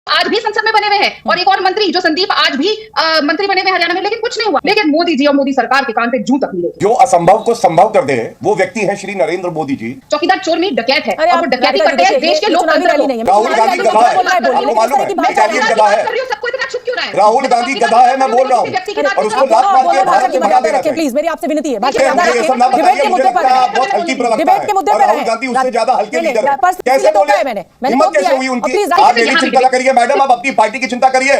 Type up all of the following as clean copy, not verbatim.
आज भी संसद में बने हुए हैं और एक और मंत्री जो संदीप आज भी मंत्री बने हुए हरियाणा में, लेकिन कुछ नहीं हुआ। लेकिन मोदी जी और मोदी सरकार के कान पे जूं तक नहीं लगी। जो असंभव को संभव कर दे वो व्यक्ति है श्री नरेंद्र मोदी जी। चौकीदार चोर में डकैत है और वो डकैती करते हैं देश के लोकतंत्र को। राहुल गांधी गधा है, आपको मालूम है? इटालियन गधा है, सबको इतना चुप क्यों रहा है? राहुल गांधी गधा है, मैं बोल रहा हूँ, और उसको लात मार के भारत से भगा देना चाहिए। प्लीज मेरी आपसे विनती है, मुझे ये सब ना बताइए, मुझे लगता है आप बहुत हल्की प्रवक्ता है और राहुल गांधी उससे ज्यादा हल्के लीडर है। कैसे बोले, हिम्मत कैसे हुई उनकी? आप मेरी चिंता न करिए मैडम, आप अपनी पार्टी की चिंता करिए,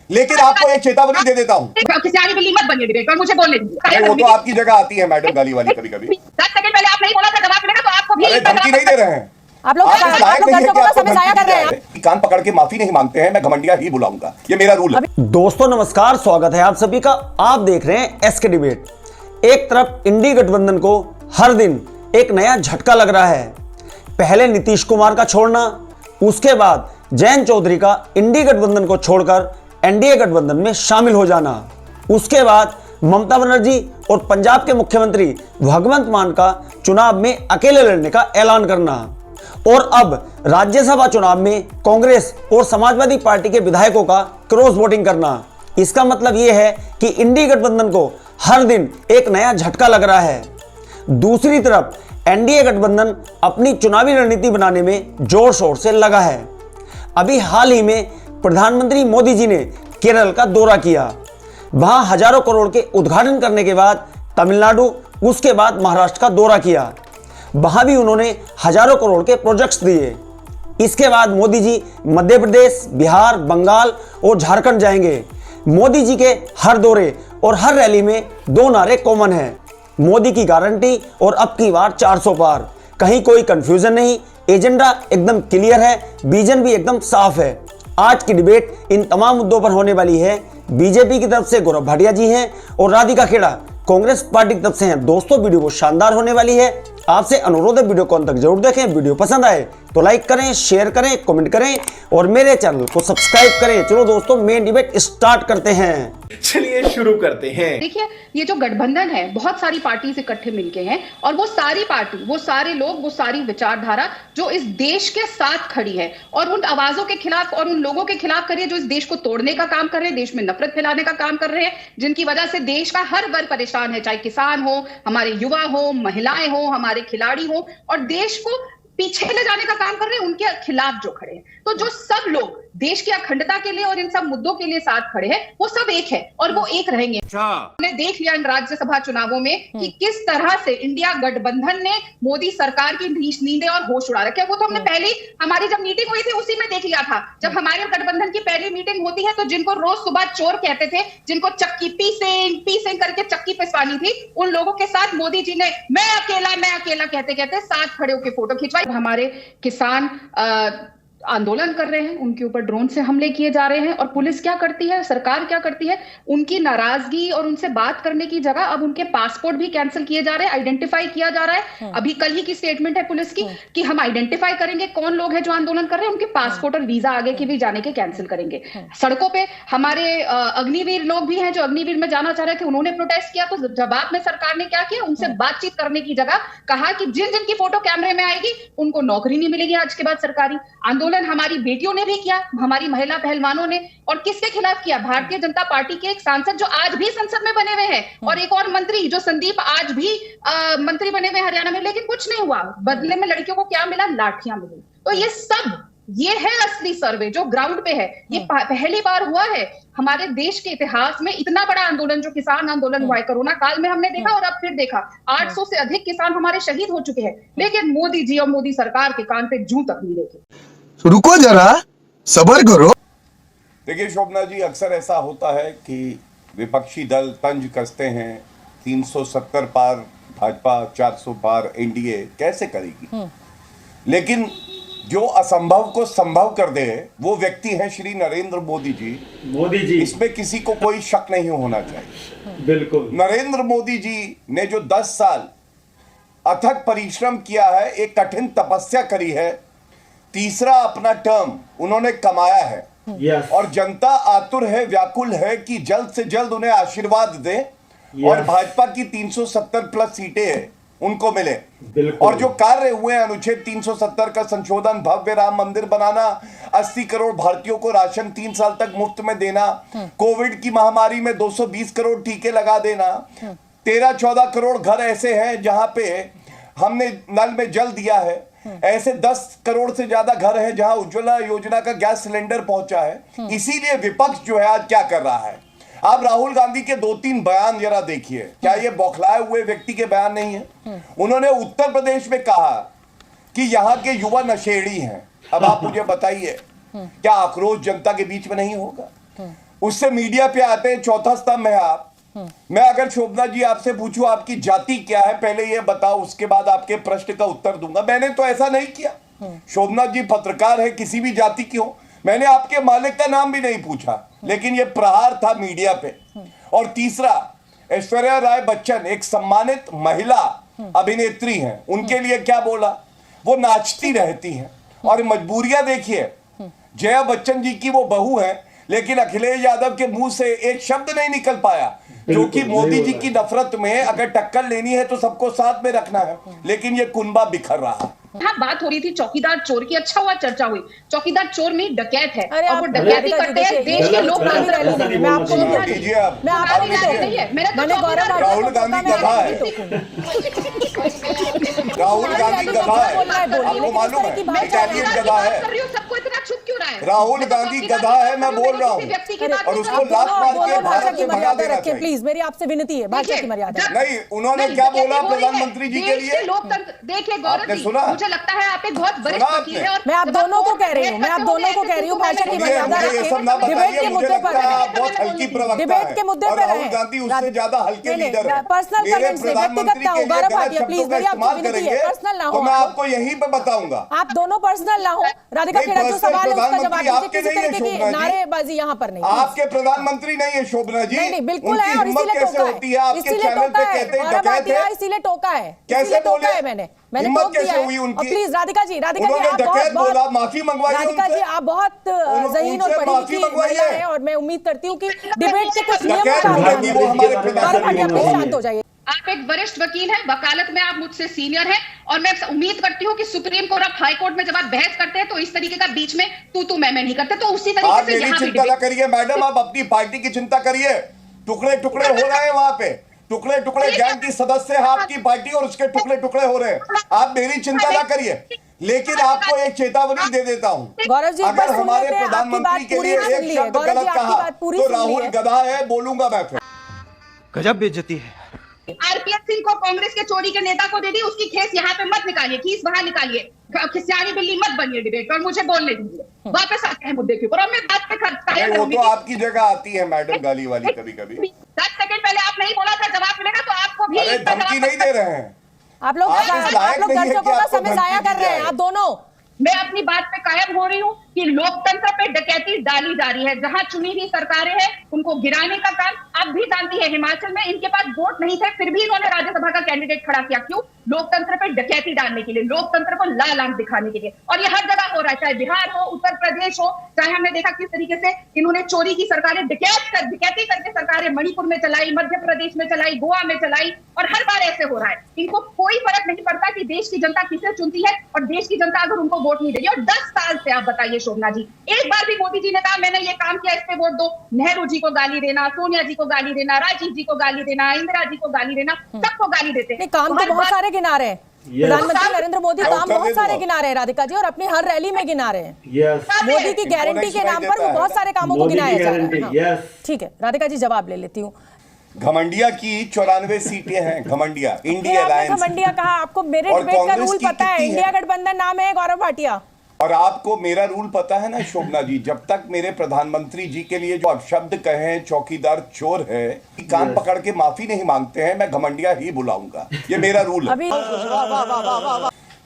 लेकिन आपको एक चेतावनी दे देता हूँ, किसी आगे बिल्ली मत बनिए डिबेट पर, मुझे बोलने दीजिए। वो तो आपकी जगह आती है मैडम गाली वाली कभी कभी। 10 सेकंड पहले आप नहीं बोला था, जवाब मिलेगा तो आपको भी। अरे धमकी नहीं दे रहे हैं आप लोग, दर्शकों का समय जाया कर रहे हैं। कान पकड़ के माफी नहीं मांगते हैं, मैं घमंडिया ही बुलाऊंगा, ये मेरा रूल है। दोस्तों नमस्कार, स्वागत है आप सभी का। आप देख रहे हैं एसके डिबेट। एक तरफ इंडी गठबंधन को हर दिन एक नया झटका लग रहा है। पहले नीतीश कुमार का छोड़ना, उसके बाद जयंत चौधरी का इंडी गठबंधन को छोड़कर एनडीए गठबंधन में शामिल हो जाना, उसके बाद ममता बनर्जी और पंजाब के मुख्यमंत्री भगवंत मान का चुनाव में अकेले लड़ने का ऐलान करना, और अब राज्यसभा चुनाव में कांग्रेस और समाजवादी पार्टी के विधायकों का क्रॉस वोटिंग करना। इसका मतलब यह है कि इंडी गठबंधन को हर दिन एक नया झटका लग रहा है। दूसरी तरफ एनडीए गठबंधन अपनी चुनावी रणनीति बनाने में जोर शोर से लगा है। अभी हाल ही में प्रधानमंत्री मोदी जी ने केरल का दौरा किया। वहां हजारों करोड़ के उद्घाटन करने के बाद तमिलनाडु, उसके बाद महाराष्ट्र का दौरा किया। वहां भी उन्होंने हजारों करोड़ के प्रोजेक्ट्स दिए। इसके बाद मोदी जी मध्य प्रदेश, बिहार, बंगाल और झारखंड जाएंगे। मोदी जी के हर दौरे और हर रैली में दो नारे कॉमन हैं, मोदी की गारंटी और अब की बार 400 पार। कहीं कोई कंफ्यूजन नहीं, एजेंडा एकदम क्लियर है, विजन भी एकदम साफ है। आज की डिबेट इन तमाम मुद्दों पर होने वाली है। बीजेपी की तरफ से गौरव भाटिया जी हैं और राधिका खेड़ा कांग्रेस पार्टी की तरफ से हैं। दोस्तों वीडियो बहुत शानदार होने वाली है। आपसे अनुरोध है वीडियो को अंत तक जरूर देखें। वीडियो पसंद आए तो लाइक करें, शेयर करें, कमेंट करें और मेरे चैनल को सब्सक्राइब करें। चलो दोस्तों मेन डिबेट स्टार्ट करते हैं। चलिए शुरू करते हैं। देखिए ये जो गठबंधन है, बहुत सारी पार्टी से इकट्ठे मिलके हैं और वो सारी पार्टी, वो सारे लोग, वो सारी विचारधारा जो इस देश के साथ खड़ी है और उन आवाजों के खिलाफ और उन लोगों के खिलाफ खड़ी है जो इस देश को तोड़ने का काम कर रहे हैं, देश में नफरत फैलाने का काम कर रहे हैं, जिनकी वजह से देश का हर वर्ग परेशान है, चाहे किसान हो, हमारे युवा हो, महिलाएं हो, हमारे खिलाड़ी हो, और देश को पीछे ले जाने का काम कर रहे हैं, उनके खिलाफ जो खड़े हैं। तो जो सब लोग देश की अखंडता के लिए और इन सब मुद्दों के लिए साथ खड़े हैं, वो सब एक है और वो एक रहेंगे। हमने देख लिया इन राज्यसभा चुनावों में कि किस तरह से इंडिया गठबंधन ने मोदी सरकार की नींदें और होश उड़ा रखे। वो तो हमने पहली हमारी जब मीटिंग हुई थी उसी में देख लिया था। जब हमारे गठबंधन की पहली मीटिंग होती है तो जिनको रोज सुबह चोर कहते थे, जिनको चक्की पीसेंग करके चक्की पिसवानी थी, उन लोगों के साथ मोदी जी ने मैं अकेला कहते कहते साथ खड़े होकर फोटो खिंचवाई। हमारे किसान आंदोलन कर रहे हैं, उनके ऊपर ड्रोन से हमले किए जा रहे हैं और पुलिस क्या करती है, सरकार क्या करती है, उनकी नाराजगी और उनसे बात करने की जगह अब उनके पासपोर्ट भी कैंसिल किए जा रहे हैं, आइडेंटिफाई किया जा रहा है। अभी कल ही की स्टेटमेंट है पुलिस की कि हम आइडेंटिफाई करेंगे कौन लोग हैं जो आंदोलन कर रहे हैं, उनके पासपोर्ट और वीजा आगे की भी जाने के कैंसिल करेंगे। सड़कों पे हमारे अग्निवीर लोग भी हैं जो अग्निवीर में जाना चाह रहे थे, उन्होंने प्रोटेस्ट किया, तो जवाब में सरकार ने क्या किया, उनसे बातचीत करने की जगह कहा कि जिन जिन की फोटो कैमरे में आएगी उनको नौकरी नहीं मिलेगी आज के बाद सरकारी। आंदोलन हमारी बेटियों ने भी किया, हमारी महिला पहलवानों ने, और किसके खिलाफ किया, भारतीय जनता पार्टी के एक सांसद जो आज भी संसद में बने हुए हैं और एक और मंत्री जो संदीप आज भी मंत्री बने हुए हरियाणा में, लेकिन कुछ नहीं हुआ। बदले में लड़कियों को क्या मिला, लाठियां मिली। तो ये है असली सर्वे जो ग्राउंड पे है। ये पहली बार हुआ है हमारे देश के इतिहास में इतना बड़ा आंदोलन जो किसान आंदोलन हुआ है। कोरोना काल में हमने देखा और अब फिर देखा 800 से अधिक किसान हमारे शहीद हो चुके हैं, लेकिन मोदी जी और मोदी सरकार के कान पे जूं तक नहीं लेके। रुको जरा, सब्र करो। देखिए शोभना जी, अक्सर ऐसा होता है कि विपक्षी दल तंज कसते हैं 370 पार भाजपा, 400 पार एनडीए कैसे करेगी, लेकिन जो असंभव को संभव कर दे वो व्यक्ति है श्री नरेंद्र मोदी जी। इसमें किसी को कोई शक नहीं होना चाहिए। बिल्कुल, नरेंद्र मोदी जी ने जो 10 साल अथक परिश्रम किया है, एक कठिन तपस्या करी है, तीसरा अपना टर्म उन्होंने कमाया है। yes. और जनता आतुर है, व्याकुल है कि जल्द से जल्द उन्हें आशीर्वाद दें। और भाजपा की 370 प्लस सीटें हैं, उनको मिले। और जो कार्य हुए अनुच्छेद 370 का संशोधन, भव्य राम मंदिर बनाना, 80 करोड़ भारतीयों को राशन 3 साल तक मुफ्त में देना, कोविड की महामारी में 220 करोड़ टीके लगा देना, 13-14 करोड़ घर ऐसे हैं जहां पे हमने नल में जल दिया है, ऐसे 10 करोड़ से ज्यादा घर हैं जहां उज्ज्वला योजना का गैस सिलेंडर पहुंचा है। इसीलिए विपक्ष जो है आज क्या कर रहा है, आप राहुल गांधी के 2-3 बयान जरा देखिए, क्या ये बौखलाए हुए व्यक्ति के बयान नहीं है? उन्होंने उत्तर प्रदेश में कहा कि यहाँ के युवा नशेड़ी हैं। अब आप मुझे बताइए, क्या आक्रोश जनता के बीच में नहीं होगा? उससे मीडिया पे आते हैं, चौथा स्तंभ है आप। मैं अगर शोभना जी आपसे पूछूं आपकी जाति क्या है, पहले ये बताओ, उसके बाद आपके प्रश्न का उत्तर दूंगा। मैंने तो ऐसा नहीं किया। शोभना जी पत्रकार है, किसी भी जाति की हो, मैंने आपके मालिक का नाम भी नहीं पूछा, लेकिन ये प्रहार था मीडिया पे। और तीसरा, ऐश्वर्या राय बच्चन एक सम्मानित महिला अभिनेत्री हैं, उनके लिए क्या बोला? वो नाचती रहती हैं और मजबूरियां देखिए। जया बच्चन जी की वो बहू है, लेकिन अखिलेश यादव के मुंह से एक शब्द नहीं निकल पाया, क्योंकि मोदी जी की नफरत में अगर टक्कर लेनी है तो सबको साथ में रखना है, लेकिन ये कुनबा बिखर रहा है। यहाँ बात हो रही थी चौकीदार चोर की, अच्छा हुआ चर्चा हुई। चौकीदार चोर नहीं, डकैत है, और वो डकैती करते हैं देश के लोग। मैं आपको राहुल गांधी गधा है, राहुल गांधी गधा है, आपको मालूम है? इटालियन गधा है। सबको इतना चुप क्यों रहा है? राहुल गांधी गधा है, मैं बोल रहा हूँ, और उसको लात मार के भारत से भगा देना चाहिए। प्लीज, मेरी आपसे विनती है, भाषा की मर्यादा। नहीं, उन्होंने क्या बोला प्रधानमंत्री जी के लिए? लोकतंत्र देखिए गौरव जी, मुझे लगता है आप एक बहुत वरिष्ठ वकील हैं, और मैं आप दोनों को कह रही हूँ, मैं आप दोनों को कह रही हूँ, भाषा की मर्यादा रखें, डिबेट के मुद्दे पर रहें, डिबेट के मुद्दे पर राहुल गांधी उससे ज्यादा हल्के लीडर हैं। पर्सनल कमेंट्स नहीं, व्यक्तिगत ना हो। गौरव भाटिया प्लीज, मेरी आपसे विनती है, पर्सनल ना हो। तो मैं आपको यहीं पे बताऊंगा, आप दोनों पर्सनल ना हो। राधिका खेड़ा जो सवाल है उसका जवाब दीजिए, किसी तरीके की नारेबाजी यहाँ पर नहीं। आपके प्रधानमंत्री नहीं है शोभना जी। नहीं, बिल्कुल है, और इसीलिए कैसे होती है आपके चैनल पे कहते हैं डकैत है, इसीलिए टोका है, कैसे बोले? मैंने हिम्मत टोक दिया कैसे है। हुई उनकी? और प्लीज राधिका जी आप डकैत बोला, माफी मंगवाई राधिका जी, आप बहुत ज़हीन और पढ़ी लिखी महिला हैं, और मैं उम्मीद करती हूँ कि डिबेट के कुछ नियम शांत हो जाइए। आप एक वरिष्ठ वकील हैं, वकालत में आप मुझसे सीनियर हैं, और मैं उम्मीद करती हूँ कि supreme court of high court में जब आप बहस करते हैं तो इस तरीके का बीच में तू मैं नहीं करते, तो उसी तरीके से मेरी चिंता ना करिए मैडम, आप अपनी पार्टी की चिंता करिए। टुकड़े टुकड़े हो रहे हैं वहां पे, टुकड़े टुकड़े गैंग की सदस्य है आपकी पार्टी, और उसके टुकड़े टुकड़े हो रहे हैं। आप मेरी चिंता ना करिए, लेकिन आपको एक चेतावनी दे देता हूँ, अगर हमारे प्रधानमंत्री के लिए एक शब्द गलत कहा तो राहुल गधा है, बोलूंगा मैं फिर। गजब बेइज्जती है। आरपीएफ सिंह को कांग्रेस के चोरी के नेता को दे दी, उसकी खेस यहाँ पे मत निकालिए, खीस बाहर निकालिए, खिसियानी बिल्ली मत बनिए डिबेट, और मुझे बोलने दीजिए। वापस आते हैं मुद्दे के ऊपर, और मैं बात पे वो तो आपकी जगह आती है मैडम गाली वाली कभी कभी। 10 सेकंड पहले आप नहीं बोला था, जवाब मिलेगा तो आपको भी। अरे धमकी नहीं दे रहे हैं आप लोग दर्शकों का समय जाया कर रहे हैं, आप दोनों। मैं अपनी बात पे कायम हो रही हूँ कि लोकतंत्र पे डकैती डाली जा रही है। जहां चुनी हुई सरकारें हैं उनको गिराने का काम, आप भी जानती है हिमाचल में इनके पास वोट नहीं थे, फिर भी इन्होंने राज्यसभा का कैंडिडेट खड़ा किया। क्यों? लोकतंत्र पे डकैती डालने के लिए, लोकतंत्र को लाल आंख दिखाने के लिए। और ये हर जगह हो रहा है, चाहे बिहार हो, उत्तर प्रदेश हो, चाहे हमने देखा किस तरीके से इन्होंने चोरी की सरकारें डकैती करके सरकारें मणिपुर में चलाई, मध्य प्रदेश में चलाई, गोवा में चलाई, और हर बार ऐसे हो रहा है। इनको कोई फर्क नहीं पड़ता कि देश की जनता किसे चुनती है, और देश की जनता अगर उनको वोट नहीं देगी। और 10 साल से आप बताइए शोभना जी, एक बार भी मोदी जी ने कहा मैंने ये काम किया, इस पे वोट दो? नेहरू जी को गाली देना, सोनिया जी को गाली देना, राजीव जी को गाली देना, इंदिरा जी को गाली देना, सबको गाली देते हैं। काम तो बहुत सारे गिना रहे हैं प्रधानमंत्री नरेंद्र मोदी, काम बहुत सारे गिना रहे हैं राधिका जी, और अपनी हर रैली में गिना रहे हैं। मोदी की गारंटी के नाम पर वो बहुत सारे कामों को गिनाया जा रहा है। ठीक है राधिका जी, जवाब ले लेती हूँ। घमंडिया की 94 सीटें हैं, घमंडिया इंडिया अलायंस। घमंडिया कहा, आपको मेरे डिबेट का रूल पता है, इंडिया गठबंधन नाम है गौरव भाटिया। और आपको मेरा रूल पता है ना शोभना जी, जब तक मेरे प्रधानमंत्री जी के लिए जो अपशब्द कहें चौकीदार चोर है, कान पकड़ के माफी नहीं मांगते हैं, मैं घमंडिया ही बुलाऊंगा, ये मेरा रूल है।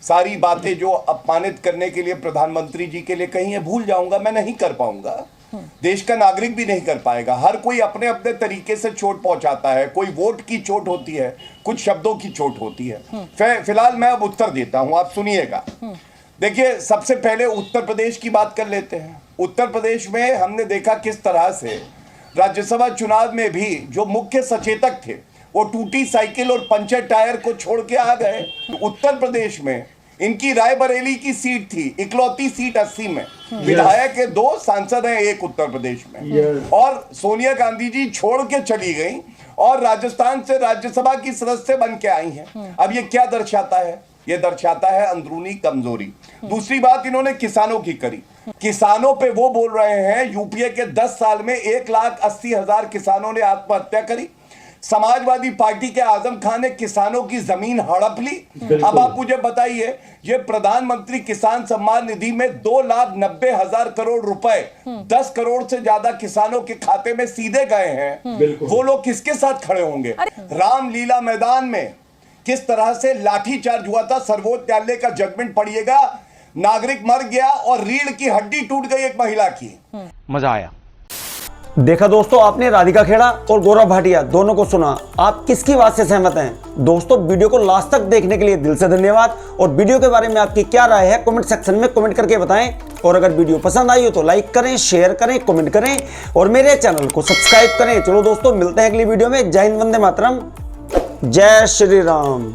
सारी बातें जो अपमानित करने के लिए प्रधानमंत्री जी के लिए कहीं है भूल जाऊंगा, मैं नहीं कर पाऊंगा, देश का नागरिक भी नहीं कर पाएगा। हर कोई अपने अपने तरीके से चोट पहुंचाता है, कोई वोट की चोट होती है, कुछ शब्दों की चोट होती है। फिलहाल मैं अब उत्तर देता हूं, आप सुनिएगा। देखिए, सबसे पहले उत्तर प्रदेश की बात कर लेते हैं। उत्तर प्रदेश में हमने देखा किस तरह से राज्यसभा चुनाव में भी जो मुख्य सचेतक थे वो टूटी साइकिल और पंचर टायर को छोड़ के आ गए। उत्तर प्रदेश में इनकी रायबरेली की सीट थी, इकलौती सीट 80 में, विधायक के 2, सांसद हैं 1 उत्तर प्रदेश में, और सोनिया गांधी जी छोड़ के चली गई और राजस्थान से राज्यसभा की सदस्य बन के आई हैं। अब ये क्या दर्शाता है? ये दर्शाता है अंदरूनी कमजोरी। दूसरी बात इन्होंने किसानों की करी। किसानों पे वो बोल रहे हैं यूपीए के 10 साल में 1,80,000 किसानों ने आत्महत्या करी। समाजवादी पार्टी के आजम खान ने किसानों की जमीन हड़प ली। अब आप मुझे बताइए, ये प्रधानमंत्री किसान सम्मान निधि में 2,90,000 करोड़ रुपए 10 करोड़ से ज्यादा किसानों के खाते में सीधे गए हैं। वो लोग किसके साथ खड़े होंगे? रामलीला मैदान में किस तरह से लाठीचार्ज हुआ था, सर्वोच्च न्यायालय का जजमेंट पढ़िएगा, नागरिक मर गया और रीढ़ की हड्डी टूट गई एक महिला की। मजा आया। देखा दोस्तों, आपने राधिका खेड़ा और गौरव भाटिया दोनों को सुना। आप किसकी बात से सहमत हैं? दोस्तों, वीडियो को लास्ट तक देखने के लिए दिल से धन्यवाद। और वीडियो के बारे में आपकी क्या राय है कमेंट सेक्शन में कमेंट करके बताएं। और अगर वीडियो पसंद आई हो तो लाइक करें, शेयर करें, कमेंट करें और मेरे चैनल को सब्सक्राइब करें। चलो दोस्तों, मिलते हैं अगली वीडियो में। जय हिंद, वंदे मातरम, जय श्री राम।